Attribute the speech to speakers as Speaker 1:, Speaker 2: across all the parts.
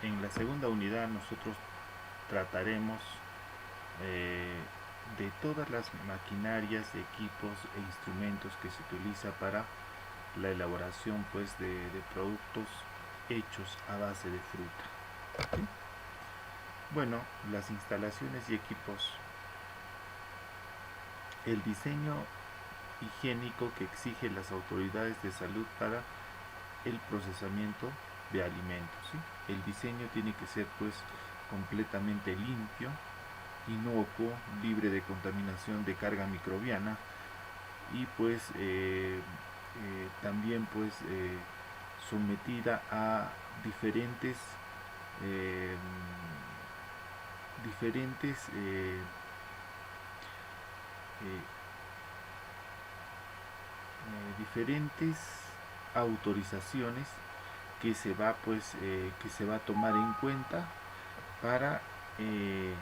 Speaker 1: en la segunda unidad nosotros trataremos de todas las maquinarias, equipos e instrumentos que se utiliza para la elaboración pues de productos hechos a base de fruta. ¿Sí? Bueno, las instalaciones y equipos, el diseño higiénico que exigen las autoridades de salud para el procesamiento de alimentos. ¿Sí? El diseño tiene que ser pues completamente limpio, inocuo, libre de contaminación de carga microbiana y pues también pues sometida a diferentes eh, diferentes eh, diferentes autorizaciones que se va a tomar en cuenta para el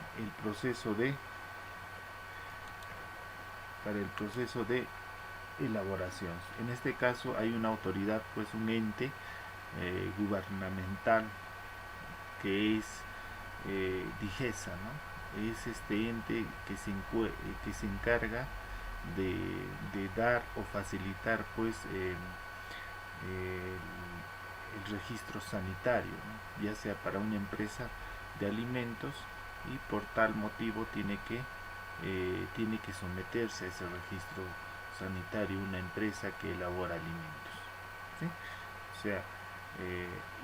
Speaker 1: proceso de elaboración. En este caso hay una autoridad, pues un ente gubernamental que es DIGESA, ¿no? Es este ente que se encarga de dar o facilitar pues el registro sanitario, ¿no? Ya sea para una empresa de alimentos y por tal motivo tiene que someterse a ese registro sanitario una empresa que elabora alimentos. ¿Sí? O sea,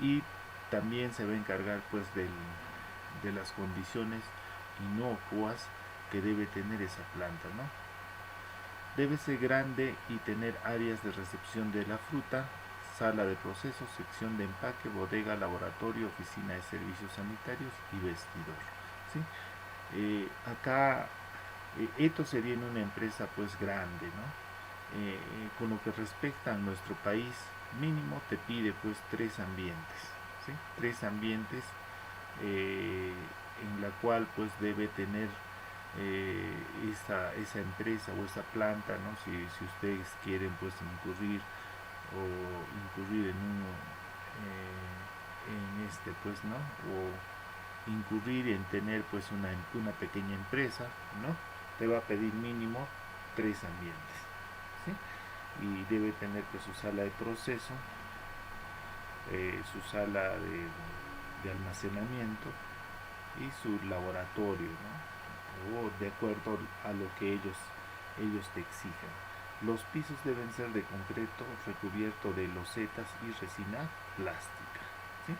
Speaker 1: y también se va a encargar pues de las condiciones inocuas que debe tener esa planta, ¿no? Debe ser grande y tener áreas de recepción de la fruta, sala de procesos, sección de empaque, bodega, laboratorio, oficina de servicios sanitarios y vestidor. ¿Sí? Acá esto sería en una empresa pues grande, ¿no? Con lo que respecta a nuestro país, mínimo te pide pues tres ambientes, ¿sí? Tres ambientes en la cual pues debe tener esa empresa o esa planta, ¿no? Si ustedes quieren pues incurrir en este pues, ¿no? O incurrir en tener pues una pequeña empresa, ¿no? Te va a pedir mínimo tres ambientes, ¿sí? Y debe tener pues su sala de proceso, su sala de almacenamiento y su laboratorio, ¿no? O de acuerdo a lo que ellos te exijan. Los pisos deben ser de concreto recubierto de losetas y resina plástica, ¿sí?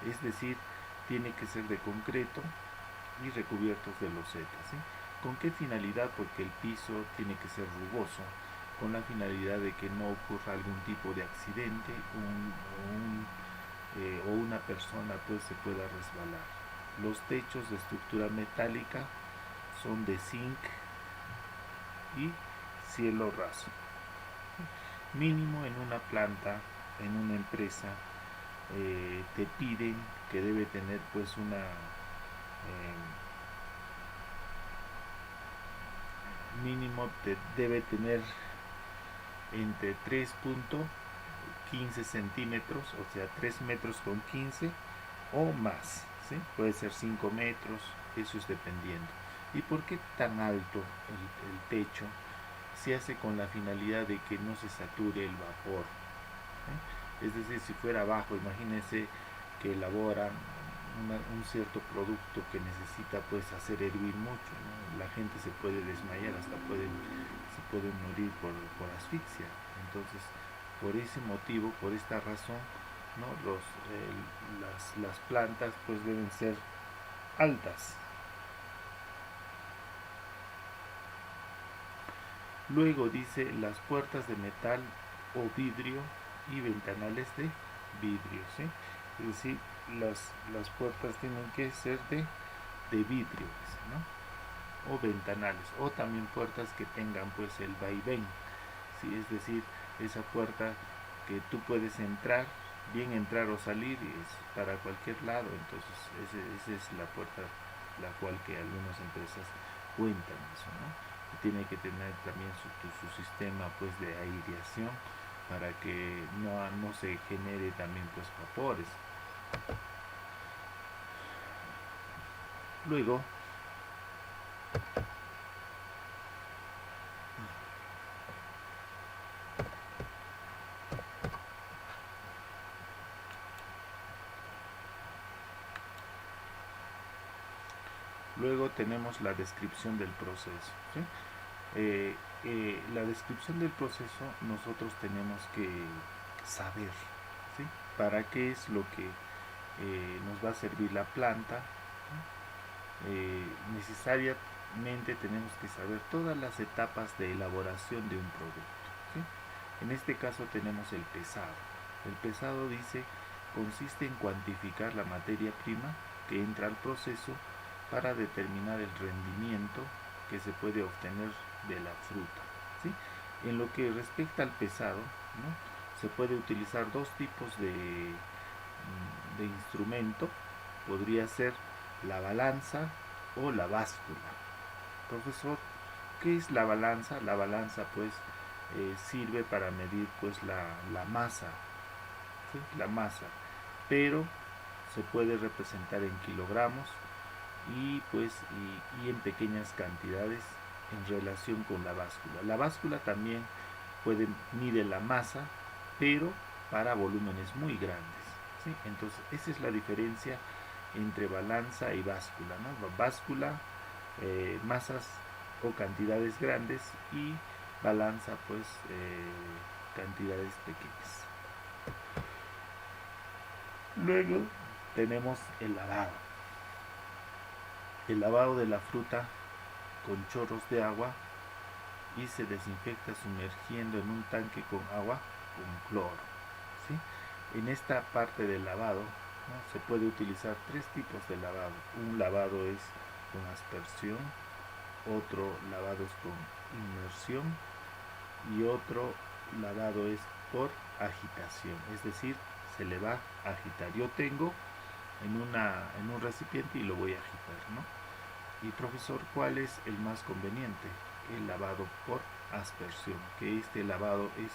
Speaker 1: Es decir, tiene que ser de concreto y recubiertos de losetas, ¿sí? ¿Con qué finalidad? Porque el piso tiene que ser rugoso, con la finalidad de que no ocurra algún tipo de accidente o una persona pues se pueda resbalar. Los techos de estructura metálica son de zinc y cielo raso. Mínimo en una planta, en una empresa, te piden que debe tener pues mínimo debe tener entre 3.15 centímetros, o sea 3 metros con 15 o más, ¿sí? Puede ser 5 metros, eso es dependiendo. ¿Y por qué tan alto el techo? Se hace con la finalidad de que no se sature el vapor, ¿sí? Es decir, si fuera bajo, imagínense que elaboran un cierto producto que necesita pues hacer hervir mucho, ¿no? La gente se puede desmayar, hasta se pueden morir por asfixia. Entonces, por ese motivo, por esta razón, ¿no? Las plantas pues deben ser altas. Luego dice las puertas de metal o vidrio y ventanales de vidrio, ¿sí? Es decir, las puertas tienen que ser de vidrio, ¿no? O ventanales, o también puertas que tengan pues el vaivén, ¿sí? Es decir, esa puerta que tú puedes entrar, bien entrar o salir, es para cualquier lado. Entonces esa es la puerta la cual que algunas empresas cuentan eso, ¿no? Y tiene que tener también su sistema pues de aireación para que no se genere también pues vapores. Luego tenemos la descripción del proceso, ¿sí? La descripción del proceso nosotros tenemos que saber, ¿sí? Para qué es lo que nos va a servir la planta, ¿sí? Necesariamente tenemos que saber todas las etapas de elaboración de un producto, ¿sí? En este caso tenemos el pesado. El pesado dice consiste en cuantificar la materia prima que entra al proceso para determinar el rendimiento que se puede obtener de la fruta, ¿sí? En lo que respecta al pesado, ¿no? Se puede utilizar dos tipos de instrumento. Podría ser la balanza o la báscula. Profesor, ¿qué es la balanza? La balanza pues sirve para medir pues la masa, ¿sí? La masa, pero se puede representar en kilogramos y pues y en pequeñas cantidades en relación con la báscula. La báscula también mide la masa, pero para volúmenes muy grandes, ¿sí? Entonces esa es la diferencia entre balanza y báscula, ¿no? Báscula, masas o cantidades grandes, y balanza pues cantidades pequeñas. Luego tenemos el lavado. El lavado de la fruta con chorros de agua y se desinfecta sumergiendo en un tanque con agua con cloro, ¿sí? En esta parte del lavado, ¿no? Se puede utilizar tres tipos de lavado. Un lavado es con aspersión, otro lavado es con inmersión y otro lavado es por agitación, es decir, se le va a agitar. Yo tengo en un recipiente y lo voy a agitar, ¿no? Y profesor, ¿cuál es el más conveniente? El lavado por aspersión, que este lavado es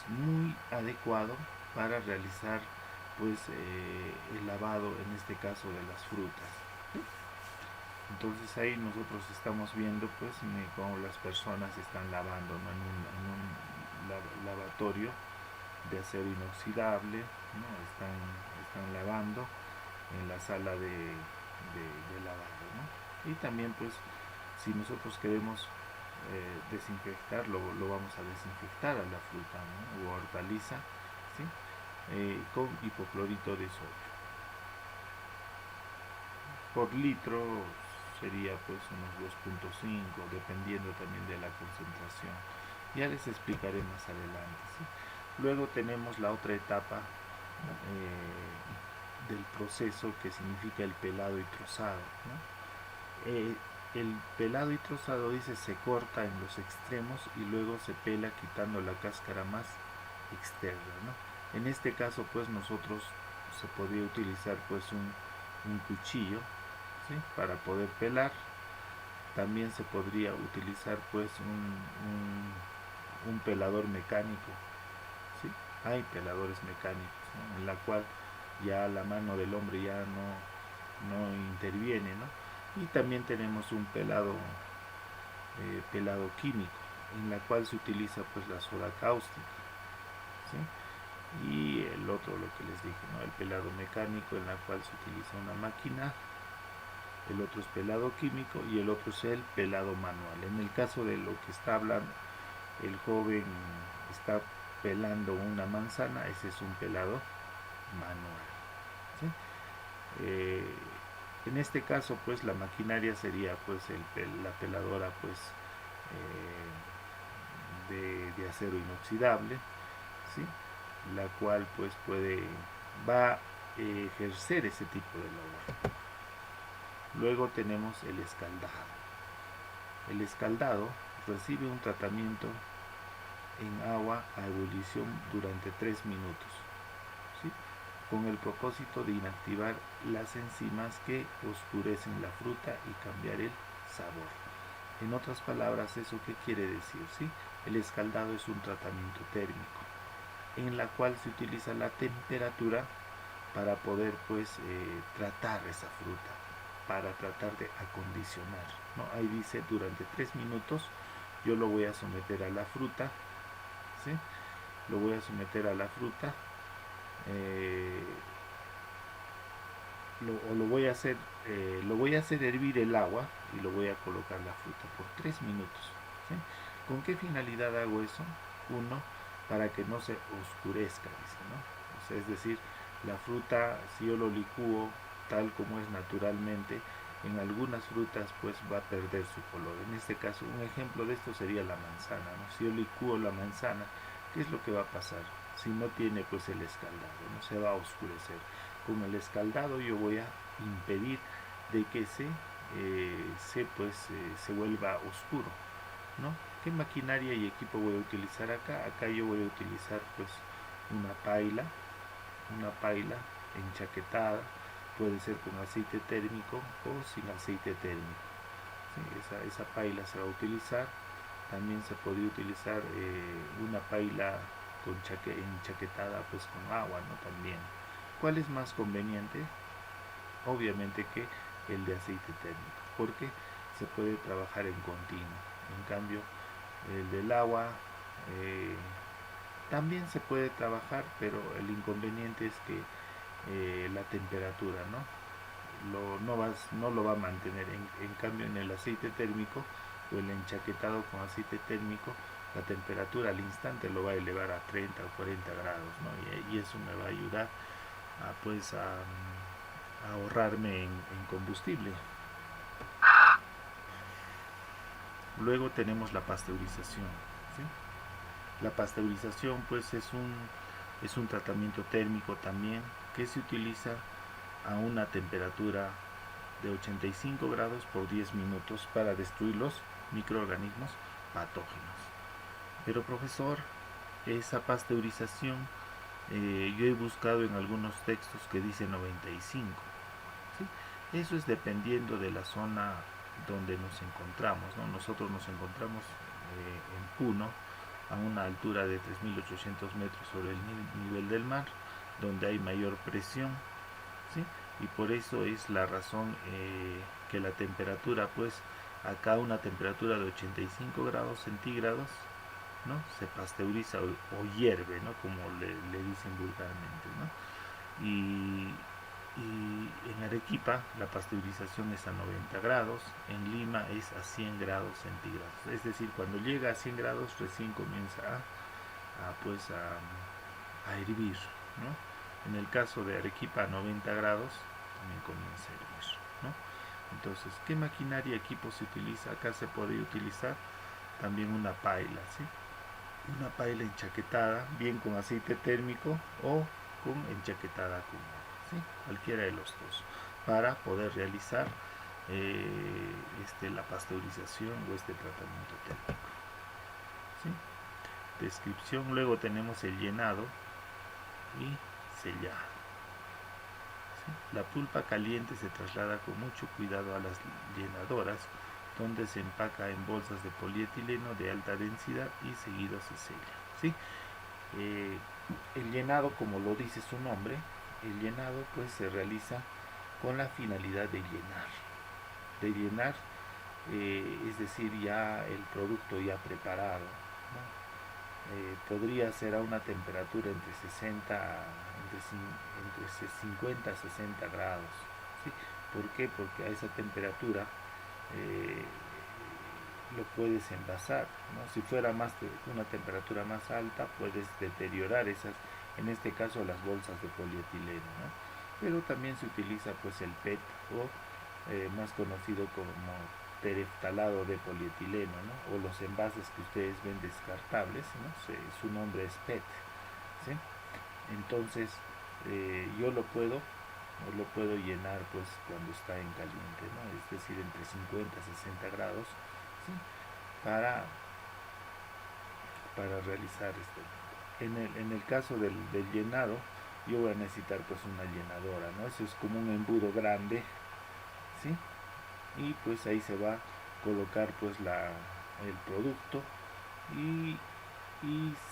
Speaker 1: muy adecuado para realizar pues el lavado en este caso de las frutas. Entonces ahí nosotros estamos viendo pues cómo las personas están lavando, ¿no? En un lavatorio de acero inoxidable, ¿no? Están lavando en la sala de lavado, ¿no? Y también pues si nosotros queremos desinfectar, lo vamos a desinfectar a la fruta, ¿no? O hortaliza, ¿sí? Con hipoclorito de sodio. Por litro sería pues unos 2.5, dependiendo también de la concentración. Ya les explicaré más adelante, ¿sí? Luego tenemos la otra etapa del proceso, que significa el pelado y trozado, ¿no? El pelado y trozado dice se corta en los extremos y luego se pela quitando la cáscara más externa, ¿no? En este caso pues nosotros se podría utilizar pues un cuchillo, ¿sí? Para poder pelar. También se podría utilizar pues un pelador mecánico, ¿sí? Hay peladores mecánicos, ¿no? En la cual ya la mano del hombre ya no interviene, ¿no? Y también tenemos un pelado químico, en la cual se utiliza pues la soda cáustica, ¿sí? Y el otro, lo que les dije, ¿no? El pelado mecánico, en la cual se utiliza una máquina. El otro es pelado químico y el otro es el pelado manual. En el caso de lo que está hablando, el joven está pelando una manzana, ese es un pelado manual, ¿sí? En este caso pues la maquinaria sería pues la peladora pues de acero inoxidable, ¿sí? La cual pues va a ejercer ese tipo de labor. Luego tenemos el escaldado. El escaldado recibe un tratamiento en agua a ebullición durante 3 minutos, ¿sí? Con el propósito de inactivar las enzimas que oscurecen la fruta y cambiar el sabor. En otras palabras, ¿eso qué quiere decir? ¿Sí? El escaldado es un tratamiento térmico en la cual se utiliza la temperatura para poder pues tratar esa fruta, para tratar de acondicionar, ¿no? Ahí dice durante 3 minutos yo lo voy a someter a la fruta, ¿sí? Lo voy a someter a la fruta, eh, lo voy a hacer hervir el agua y lo voy a colocar la fruta por 3 minutos, ¿sí? ¿Con qué finalidad hago eso? Uno, para que no se oscurezca, dice, ¿no? O sea, es decir, la fruta, si yo lo licúo tal como es naturalmente, en algunas frutas pues va a perder su color. En este caso, un ejemplo de esto sería la manzana, ¿no? Si yo licúo la manzana, ¿qué es lo que va a pasar? Si no tiene pues el escaldado, no se va a oscurecer. Con el escaldado yo voy a impedir de que se vuelva oscuro, ¿no? ¿Qué maquinaria y equipo voy a utilizar acá? Acá yo voy a utilizar pues una paila enchaquetada, puede ser con aceite térmico o sin aceite térmico, ¿sí? Esa paila se va a utilizar. También se podría utilizar una paila enchaquetada pues con agua, ¿no? También. ¿Cuál es más conveniente? Obviamente que el de aceite térmico, porque se puede trabajar en continuo. En cambio, el del agua también se puede trabajar, pero el inconveniente es que la temperatura, ¿no? No lo va a mantener. En cambio, en el aceite térmico o el enchaquetado con aceite térmico, la temperatura al instante lo va a elevar a 30 o 40 grados, ¿no? Y eso me va a ayudar a ahorrarme en combustible. Luego tenemos la pasteurización, ¿sí? La pasteurización pues es un tratamiento térmico también que se utiliza a una temperatura de 85 grados por 10 minutos para destruir los microorganismos patógenos. Pero profesor, esa pasteurización yo he buscado en algunos textos que dice 95, ¿sí? Eso es dependiendo de la zona donde nos encontramos, ¿no? Nosotros nos encontramos en Puno, a una altura de 3.800 metros sobre el nivel del mar, donde hay mayor presión, ¿sí? Y por eso es la razón que la temperatura, pues acá una temperatura de 85 grados centígrados, ¿no? Se pasteuriza o hierve, ¿no? Como le dicen vulgarmente, ¿no? Y en Arequipa la pasteurización es a 90 grados, en Lima es a 100 grados centígrados. Es decir, cuando llega a 100 grados recién comienza a hervir, ¿no? En el caso de Arequipa a 90 grados también comienza a hervir, ¿no? Entonces, ¿qué maquinaria y equipo se utiliza? Acá se puede utilizar también una paila, ¿sí? Una paila enchaquetada, bien con aceite térmico o con enchaquetada con agua, ¿sí? Cualquiera de los dos, para poder realizar la pasteurización o este tratamiento térmico, ¿sí? Descripción. Luego tenemos el llenado y sellado, ¿sí? La pulpa caliente se traslada con mucho cuidado a las llenadoras, donde se empaca en bolsas de polietileno de alta densidad y seguido se sella, ¿sí? El llenado, como lo dice su nombre, el llenado pues se realiza con la finalidad de llenar, es decir, ya el producto ya preparado, ¿no? Podría ser a una temperatura entre 50 a 60 grados, ¿sí? ¿Por qué? Porque a esa temperatura eh, lo puedes envasar, ¿no? Si fuera una temperatura más alta, puedes deteriorar esas, en este caso las bolsas de polietileno, ¿no? Pero también se utiliza pues el PET o más conocido como tereftalado de polietileno, ¿no? O los envases que ustedes ven descartables, ¿no? Su nombre es PET, ¿sí? Entonces yo lo puedo llenar pues cuando está en caliente, ¿no? Es decir, entre 50 y 60 grados, ¿sí? para realizar en el caso del llenado, yo voy a necesitar pues una llenadora, ¿no? Eso es como un embudo grande, ¿sí? Y pues ahí se va a colocar pues el producto y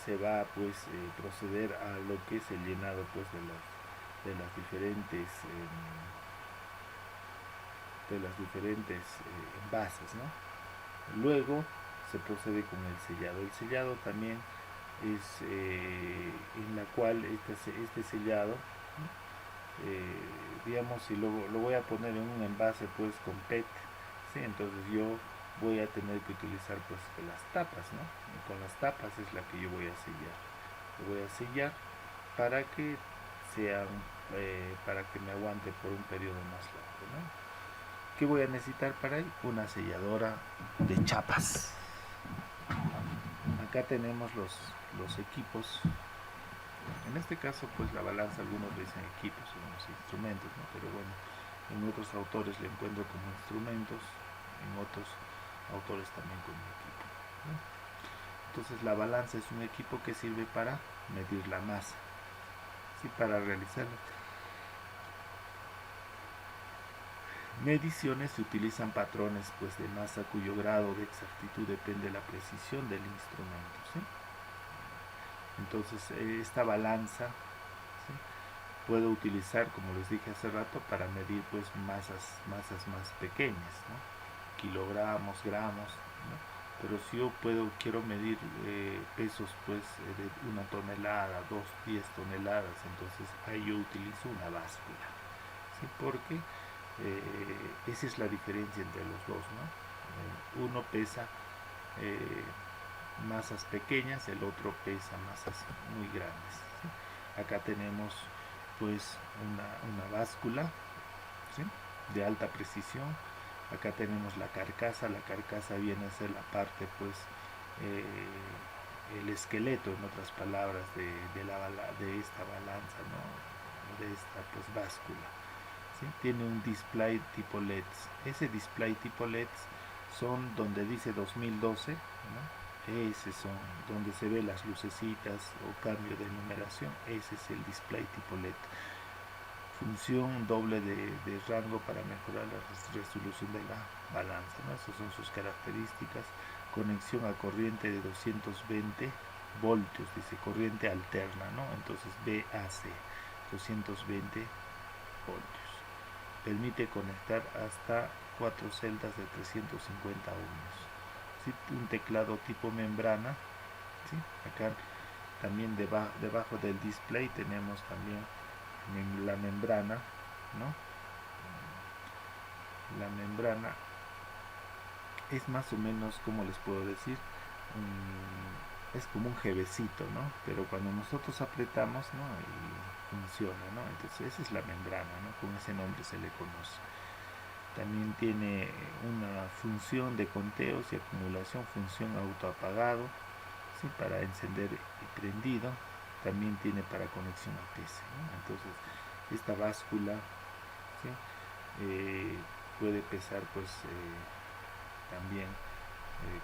Speaker 1: se va pues proceder a lo que es el llenado pues de las diferentes de las diferentes envases, ¿no? Luego se procede con el sellado. El sellado también es en la cual este sellado, digamos, si lo voy a poner en un envase pues con PET, ¿sí? Entonces yo voy a tener que utilizar pues las tapas, ¿no? Y con las tapas es la que yo voy a sellar. Lo voy a sellar para que sea para que me aguante por un periodo más largo, ¿no? ¿Qué voy a necesitar para ello? Una selladora de chapas. Acá tenemos los equipos. En este caso, pues la balanza, algunos le dicen equipos, algunos instrumentos, ¿no? Pero bueno, en otros autores le encuentro como instrumentos, en otros autores también como equipo, ¿no? Entonces la balanza es un equipo que sirve para medir la masa, ¿sí? Para realizar mediciones se utilizan patrones pues de masa cuyo grado de exactitud depende de la precisión del instrumento, ¿sí? Entonces esta balanza, ¿sí? Puedo utilizar, como les dije hace rato, para medir pues masas más pequeñas, ¿no? Kilogramos, gramos, ¿no? Pero si yo quiero medir pesos pues de 1 tonelada, 10 toneladas, entonces ahí yo utilizo una báscula, ¿sí? Porque esa es la diferencia entre los dos, ¿no? Uno pesa eh, masas pequeñas, el otro pesa masas muy grandes, ¿sí? Acá tenemos pues una báscula, ¿sí? De alta precisión. Acá tenemos la carcasa viene a ser la parte pues el esqueleto, en otras palabras, de esta balanza, ¿no? De esta pues báscula, ¿sí? Tiene un display tipo LEDs. Ese display tipo LEDs son donde dice 2012, ¿no? Ese son donde se ve las lucecitas o cambio de numeración. Ese es el display tipo LED. Función doble de rango para mejorar la resolución de la balanza, ¿no? Esas son sus características. Conexión a corriente de 220 voltios, dice corriente alterna, ¿no? Entonces VAC, 220 voltios. Permite conectar hasta 4 celdas de 350 ohmios. ¿Sí? Un teclado tipo membrana, ¿sí? Acá también debajo del display tenemos también la membrana, ¿no? La membrana es más o menos, como les puedo decir, es como un jevecito, ¿no? Pero cuando nosotros apretamos, ¿no? Y funciona, ¿no? Entonces esa es la membrana, ¿no? Con ese nombre se le conoce. También tiene una función de conteos y acumulación, función autoapagado, ¿sí? Para encender y prendido. También tiene para conexión a PC, ¿no? Entonces esta báscula, ¿sí? Puede pesar pues también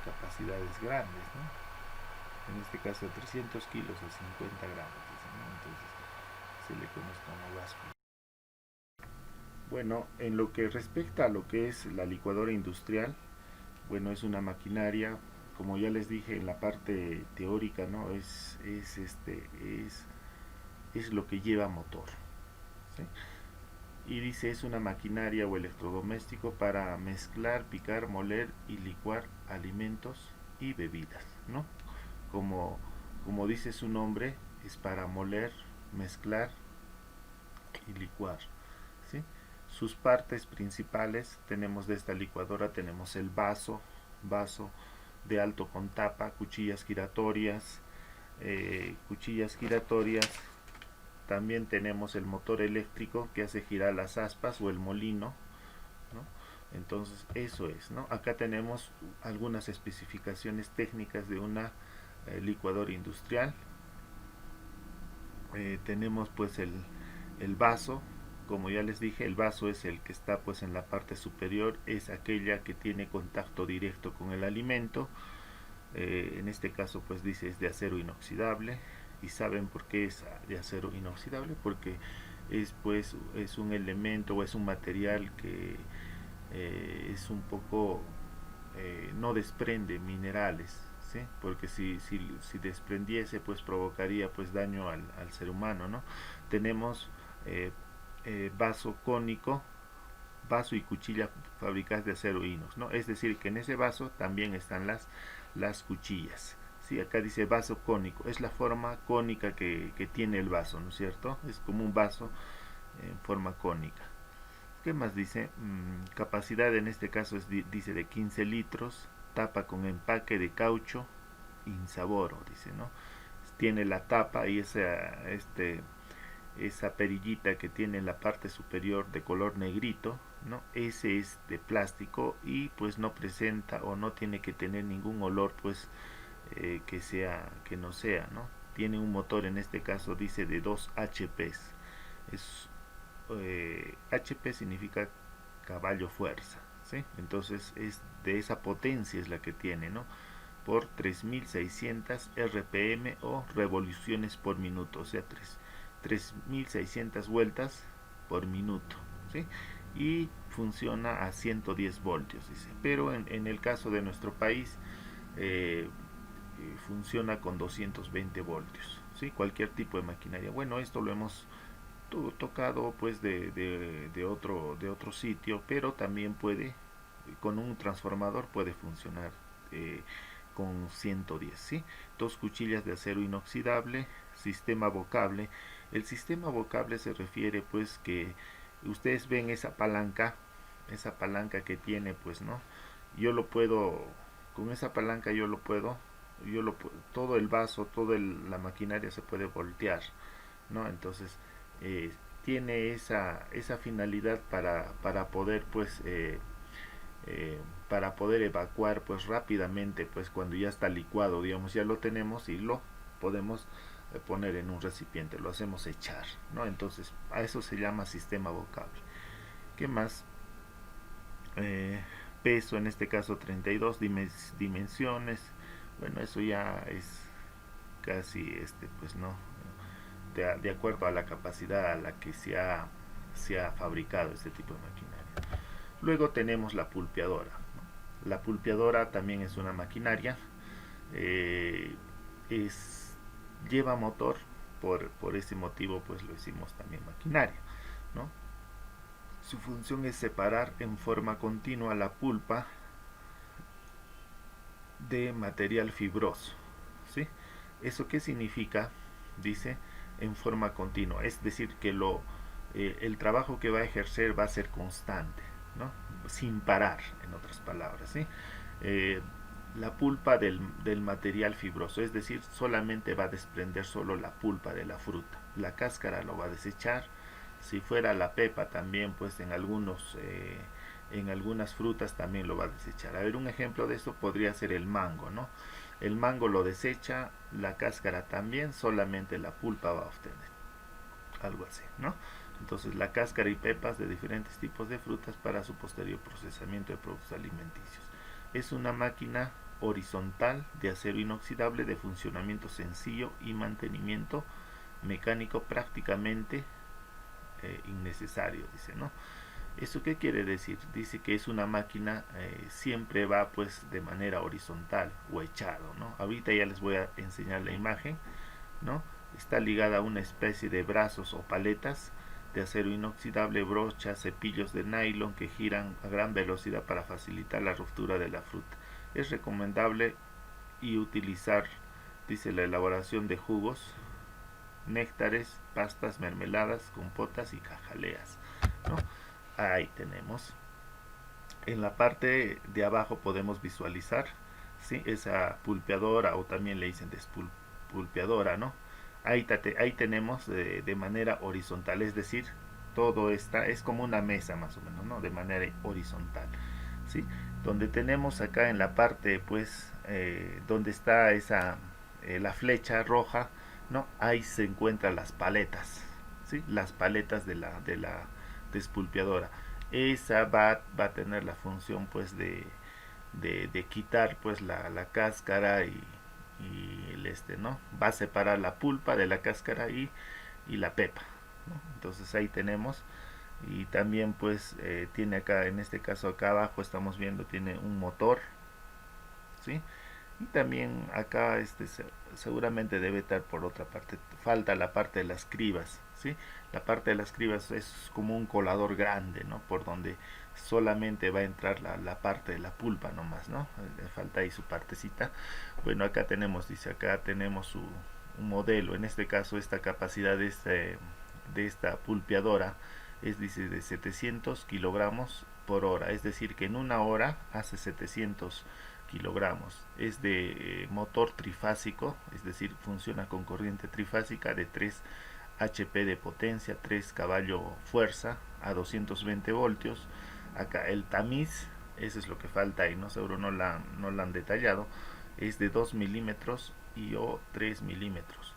Speaker 1: capacidades grandes, ¿no? En este caso de 300 kilos a 50 gramos, ¿no? Entonces se le conoce como báscula. Bueno, en lo que respecta a lo que es la licuadora industrial, bueno, es una maquinaria, como ya les dije en la parte teórica, ¿no? Es lo que lleva motor, ¿sí? Y dice es una maquinaria o electrodoméstico para mezclar, picar, moler y licuar alimentos y bebidas, ¿no? Como, como dice su nombre, es para moler, mezclar y licuar, ¿sí? Sus partes principales tenemos de esta licuadora, tenemos el vaso de alto con tapa, cuchillas giratorias, también tenemos el motor eléctrico que hace girar las aspas o el molino, ¿no? Entonces eso es, ¿no? Acá tenemos algunas especificaciones técnicas de una licuadora industrial. Tenemos pues el vaso, como ya les dije, el vaso es el que está pues en la parte superior, es aquella que tiene contacto directo con el alimento. En este caso pues dice es de acero inoxidable. ¿Y saben por qué es de acero inoxidable? Porque es un elemento o es un material que es un poco no desprende minerales, ¿sí? Porque si desprendiese pues provocaría pues daño al ser humano, ¿no? Tenemos vaso cónico, vaso y cuchilla fabricadas de acero inox, ¿no? Es decir, que en ese vaso también están las cuchillas. Sí, acá dice vaso cónico, es la forma cónica que tiene el vaso, ¿no es cierto? Es como un vaso en forma cónica. ¿Qué más dice? Capacidad en este caso dice de 15 litros, tapa con empaque de caucho, insaboro, dice, ¿no? Tiene la tapa y esa perillita que tiene en la parte superior de color negrito, ¿no? Ese es de plástico y pues no presenta o no tiene que tener ningún olor, pues que no sea, ¿no? Tiene un motor, en este caso dice de 2 HP. Es HP significa caballo fuerza, ¿sí? Entonces es de esa potencia es la que tiene, ¿no? Por 3600 RPM o revoluciones por minuto, o sea, 3600 vueltas por minuto, ¿sí? Y funciona a 110 voltios, dice. Pero en el caso de nuestro país, funciona con 220 voltios, ¿sí? Cualquier tipo de maquinaria. Bueno, esto lo hemos tocado pues de otro sitio, pero también puede, con un transformador puede funcionar con 110, ¿sí? Dos cuchillas de acero inoxidable, sistema vocable. El sistema vocable se refiere pues que ustedes ven esa palanca que tiene, pues, ¿no? Yo lo puedo, con esa palanca todo el vaso, toda la maquinaria se puede voltear, ¿no? Entonces, eh, tiene esa finalidad para poder, pues, para poder evacuar, pues, rápidamente, pues, cuando ya está licuado, digamos, ya lo tenemos y lo podemos poner en un recipiente, lo hacemos echar, ¿no? Entonces, a eso se llama sistema vocable. ¿Qué más? Eh, Peso, en este caso 32 dimensiones. Bueno, eso ya es casi, pues, no, de acuerdo a la capacidad a la que se ha fabricado este tipo de maquinaria. Luego tenemos la pulpeadora. La pulpeadora también es una maquinaria, eh, es, lleva motor, por ese motivo pues lo hicimos también maquinaria, ¿no? Su función es separar en forma continua la pulpa de material fibroso, ¿sí? ¿Eso qué significa? Dice en forma continua, es decir, que el trabajo que va a ejercer va a ser constante, ¿no? Sin parar, en otras palabras, ¿sí? Eh, la pulpa del material fibroso, es decir, solamente va a desprender solo la pulpa de la fruta, la cáscara lo va a desechar. Si fuera la pepa también, pues en algunas frutas también lo va a desechar. A ver, un ejemplo de esto podría ser el mango, ¿no? El mango lo desecha, la cáscara también, solamente la pulpa va a obtener. Algo así, ¿no? Entonces la cáscara y pepas de diferentes tipos de frutas para su posterior procesamiento de productos alimenticios. Es una máquina horizontal de acero inoxidable de funcionamiento sencillo y mantenimiento mecánico prácticamente innecesario, dice, ¿no? ¿Eso qué quiere decir? Dice que es una máquina, siempre va pues de manera horizontal o echado, ¿no? Ahorita ya les voy a enseñar la imagen, ¿no? Está ligada a una especie de brazos o paletas de acero inoxidable, brochas, cepillos de nylon que giran a gran velocidad para facilitar la ruptura de la fruta. Es recomendable y utilizar, dice, la elaboración de jugos, néctares, pastas, mermeladas, compotas y cajaleas, ¿no? Ahí tenemos. En la parte de abajo podemos visualizar, ¿sí? Esa pulpeadora, o también le dicen despulpeadora, ¿no? Ahí tenemos de manera horizontal, es decir, todo está, es como una mesa más o menos, ¿no? De manera horizontal, ¿sí? Donde tenemos acá en la parte, pues, donde está la flecha roja, ¿no? Ahí se encuentran las paletas, ¿sí? Las paletas de la despulpeadora. Esa va a tener la función, pues, de quitar, pues, la cáscara y ¿no? Va a separar la pulpa de la cáscara y la pepa, ¿no? Entonces ahí tenemos. Y también, pues, tiene acá, en este caso acá abajo estamos viendo, tiene un motor, ¿sí? Y también acá seguramente debe estar por otra parte, falta la parte de las cribas, ¿sí? La parte de las cribas es como un colador grande, ¿no? Por donde solamente va a entrar la parte de la pulpa nomás, ¿no? Le falta ahí su partecita. Bueno, acá tenemos, dice, acá tenemos un modelo, en este caso esta capacidad de esta pulpeadora es, dice, de 700 kilogramos por hora, es decir, que en una hora hace 700 kilogramos. Es de motor trifásico, es decir, funciona con corriente trifásica de 3 HP de potencia, 3 caballos fuerza a 220 voltios. Acá el tamiz, eso es lo que falta y no seguro no la han detallado, es de 2 milímetros y o 3 milímetros.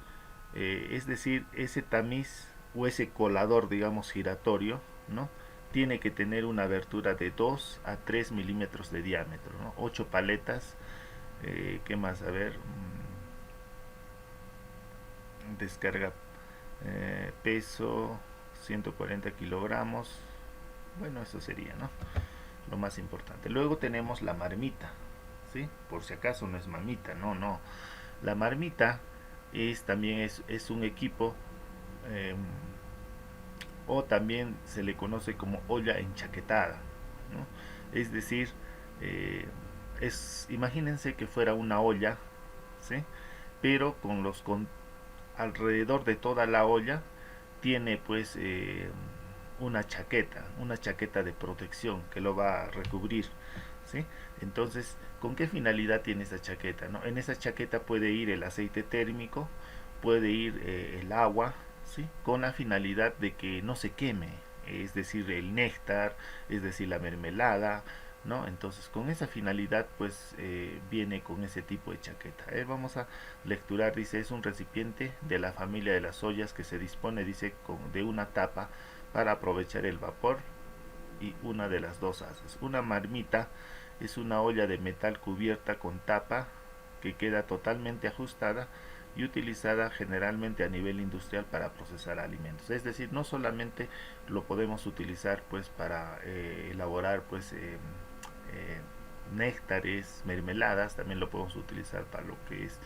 Speaker 1: Es decir, ese tamiz o ese colador, digamos, giratorio, ¿no? Tiene que tener una abertura de 2 a 3 milímetros de diámetro, ¿no? 8 paletas, ¿qué más? A ver, descarga, peso 140 kilogramos, bueno, eso sería, ¿no? Lo más importante. Luego tenemos la marmita, ¿sí? Por si acaso no es mamita, no, no. La marmita también es un equipo, eh, o también se le conoce como olla enchaquetada, ¿no? Es decir, eh, imagínense que fuera una olla, ¿sí? Pero alrededor de toda la olla tiene pues una chaqueta de protección que lo va a recubrir, ¿sí? Entonces, ¿con qué finalidad tiene esa chaqueta, no? En esa chaqueta puede ir el aceite térmico, puede ir el agua, ¿sí? Con la finalidad de que no se queme, es decir, el néctar, es decir, la mermelada, ¿no? Entonces, con esa finalidad, pues viene con ese tipo de chaqueta. Vamos a lecturar, dice, es un recipiente de la familia de las ollas que se dispone, dice, de una tapa para aprovechar el vapor y una de las dos haces. Una marmita es una olla de metal cubierta con tapa que queda totalmente ajustada y utilizada generalmente a nivel industrial para procesar alimentos. Es decir, no solamente lo podemos utilizar pues para elaborar pues néctares, mermeladas, también lo podemos utilizar para lo que es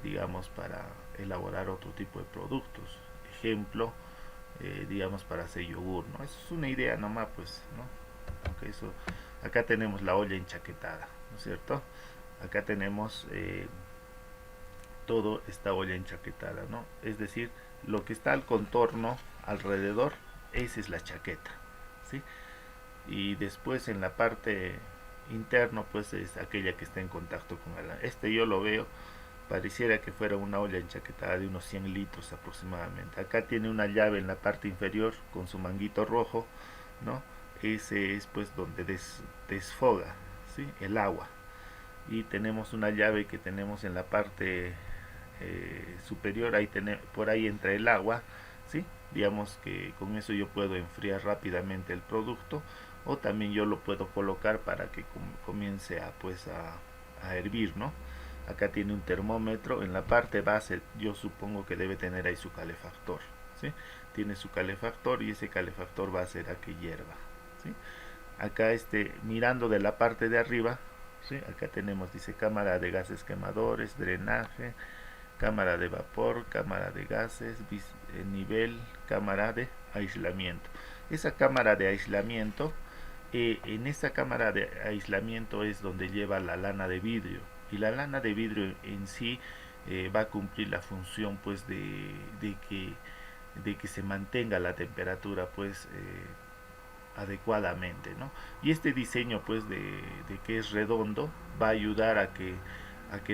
Speaker 1: digamos para elaborar otro tipo de productos. Ejemplo, digamos para hacer yogur, ¿no? Eso es una idea nomás, pues, ¿no? Okay, acá tenemos la olla enchaquetada, ¿no es cierto? Acá tenemos todo esta olla enchaquetada, ¿no? Es decir, lo que está al contorno, alrededor, esa es la chaqueta, ¿sí? Y después en la parte interno, pues es aquella que está en contacto con el. Yo lo veo, pareciera que fuera una olla enchaquetada de unos 100 litros aproximadamente. Acá tiene una llave en la parte inferior con su manguito rojo, ¿no? Ese es pues donde desfoga, ¿sí? El agua. Y tenemos una llave que tenemos en la parte superior, por ahí entra el agua, ¿sí? Digamos que con eso yo puedo enfriar rápidamente el producto, o también yo lo puedo colocar para que comience a hervir, ¿no? Acá tiene un termómetro, en la parte base yo supongo que debe tener ahí su calefactor, ¿sí? Tiene su calefactor y ese calefactor va a hacer a que hierva, ¿sí? Acá mirando de la parte de arriba, ¿sí? Acá tenemos, dice, cámara de gases quemadores, drenaje, cámara de vapor, cámara de gases, nivel, cámara de aislamiento. Esa cámara de aislamiento, en esa cámara de aislamiento es donde lleva la lana de vidrio, y la lana de vidrio en sí va a cumplir la función pues de que se mantenga la temperatura pues adecuadamente, ¿no? Y este diseño pues de que es redondo va a ayudar a que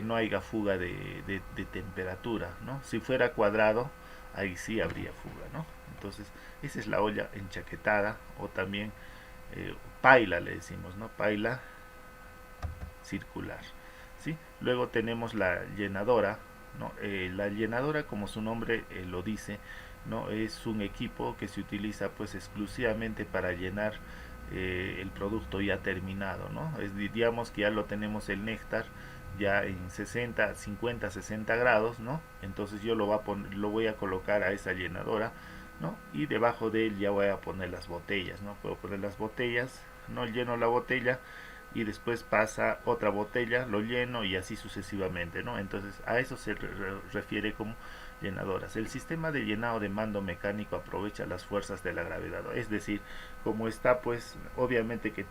Speaker 1: no haya fuga de temperatura, ¿no? Si fuera cuadrado, ahí sí habría fuga, ¿no? Entonces, esa es la olla enchaquetada, o también paila le decimos, ¿no? Paila circular, ¿sí? Luego tenemos la llenadora, ¿no? La llenadora, como su nombre lo dice, ¿no? Es un equipo que se utiliza pues exclusivamente para llenar el producto ya terminado, ¿no? Digamos que ya lo tenemos el néctar ya en 60, 50, 60 grados, ¿no? Entonces yo lo voy a colocar a esa llenadora, ¿no? Y debajo de él ya voy a poner las botellas, ¿no? Puedo poner las botellas, no lleno la botella, y después pasa otra botella, lo lleno y así sucesivamente, ¿no? Entonces a eso se refiere como llenadoras. El sistema de llenado de mando mecánico aprovecha las fuerzas de la gravedad, es decir, como está pues obviamente que eh,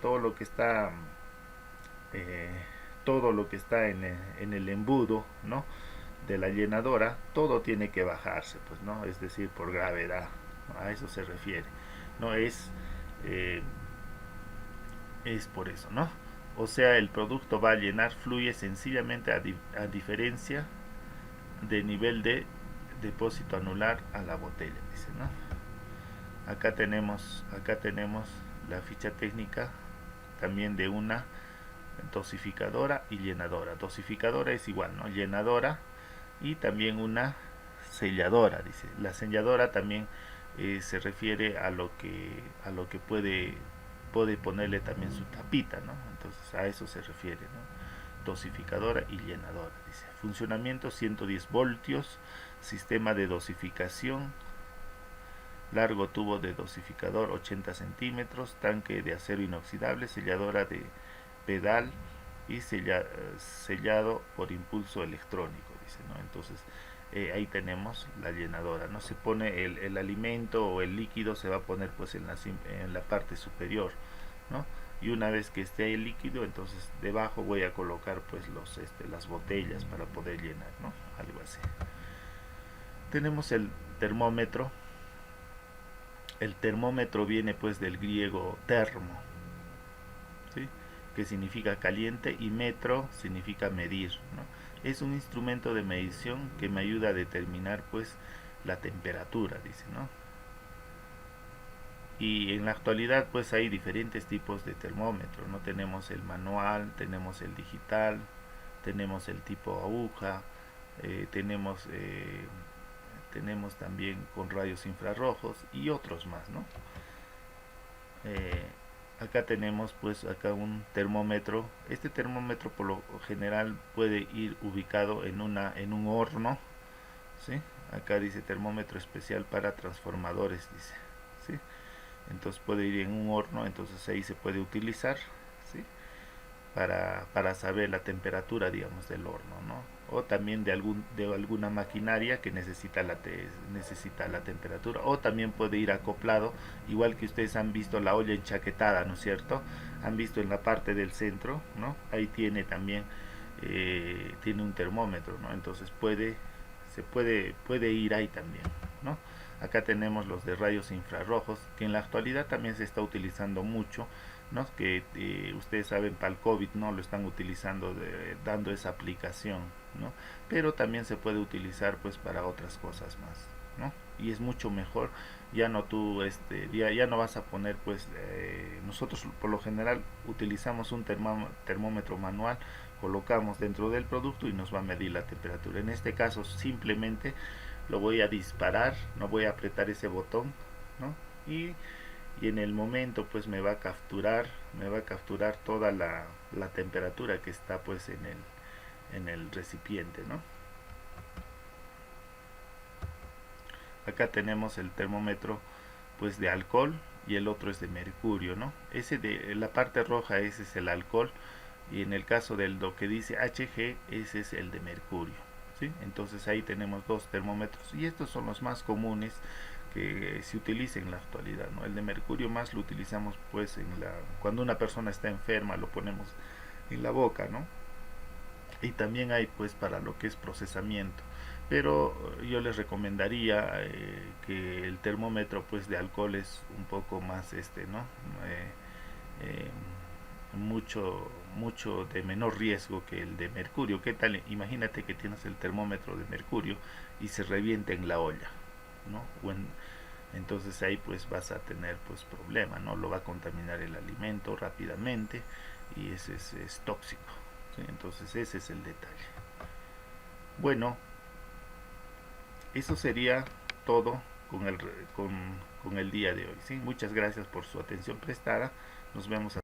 Speaker 1: todo lo que está en el embudo, ¿no?, de la llenadora, todo tiene que bajarse, pues, ¿no? Es decir, por gravedad, ¿no? A eso se refiere, no eh, es por eso, ¿no? O sea, el producto va a llenar, fluye sencillamente a diferencia de nivel de depósito anular a la botella, dice, ¿no? Acá tenemos la ficha técnica también de una dosificadora y llenadora. Dosificadora es igual, ¿no? Llenadora, y también una selladora, dice. La selladora también se refiere a lo que puede ponerle también su tapita, ¿no? Entonces a eso se refiere, ¿no? Dosificadora y llenadora, dice. Funcionamiento 110 voltios, sistema de dosificación, largo tubo de dosificador 80 centímetros, tanque de acero inoxidable, selladora de pedal y sellado por impulso electrónico, dice, ¿no? Entonces ahí tenemos la llenadora, no se pone el alimento o el líquido, se va a poner pues en la parte superior, ¿no? Y una vez que esté el líquido, entonces debajo voy a colocar pues las botellas para poder llenar, ¿no? Algo así. Tenemos el termómetro. El termómetro viene pues del griego termo, ¿sí?, que significa caliente, y metro significa medir, ¿no? Es un instrumento de medición que me ayuda a determinar pues la temperatura, dice, ¿no? Y en la actualidad pues hay diferentes tipos de termómetro, ¿no? Tenemos el manual, tenemos el digital, tenemos el tipo aguja, tenemos también con rayos infrarrojos y otros más, ¿no? Eh, Acá tenemos pues acá un termómetro. Este termómetro por lo general puede ir ubicado en un horno, ¿sí? Acá dice termómetro especial para transformadores, dice, ¿sí? Entonces puede ir en un horno, entonces ahí se puede utilizar, ¿sí?, para saber la temperatura, digamos, del horno, ¿no? O también de alguna maquinaria que necesita la temperatura, o también puede ir acoplado, igual que ustedes han visto la olla enchaquetada, ¿no es cierto? Han visto en la parte del centro, ¿no? Ahí tiene también tiene un termómetro, ¿no? Entonces puede ir ahí también, ¿no? Acá tenemos los de rayos infrarrojos, que en la actualidad también se está utilizando mucho, ¿no? Que ustedes saben, para el COVID, ¿no?, lo están utilizando, dando esa aplicación, ¿no? Pero también se puede utilizar pues para otras cosas más, ¿no? Y es mucho mejor. Ya no vas a poner pues nosotros por lo general utilizamos un termómetro manual, colocamos dentro del producto y nos va a medir la temperatura. En este caso simplemente lo voy a disparar, no voy a apretar ese botón, ¿no? y en el momento pues me va a capturar toda la temperatura que está pues en el recipiente, ¿no? Acá tenemos el termómetro pues de alcohol, y el otro es de mercurio, ¿no? Ese de la parte roja, ese es el alcohol, y en el caso del lo que dice Hg, ese es el de mercurio, ¿sí? Entonces ahí tenemos dos termómetros, y estos son los más comunes que se utiliza en la actualidad, ¿no? El de mercurio más lo utilizamos pues cuando una persona está enferma, lo ponemos en la boca, ¿no? Y también hay pues para lo que es procesamiento, pero yo les recomendaría que el termómetro pues de alcohol es un poco más ¿no? Eh, mucho de menor riesgo que el de mercurio. ¿Qué tal? Imagínate que tienes el termómetro de mercurio y se revienta en la olla, ¿no? Entonces ahí pues vas a tener pues problema, ¿no? Lo va a contaminar el alimento rápidamente, y ese es tóxico, ¿sí? Entonces ese es el detalle. Bueno, eso sería todo con el día de hoy, ¿sí? Muchas gracias por su atención prestada. Nos vemos.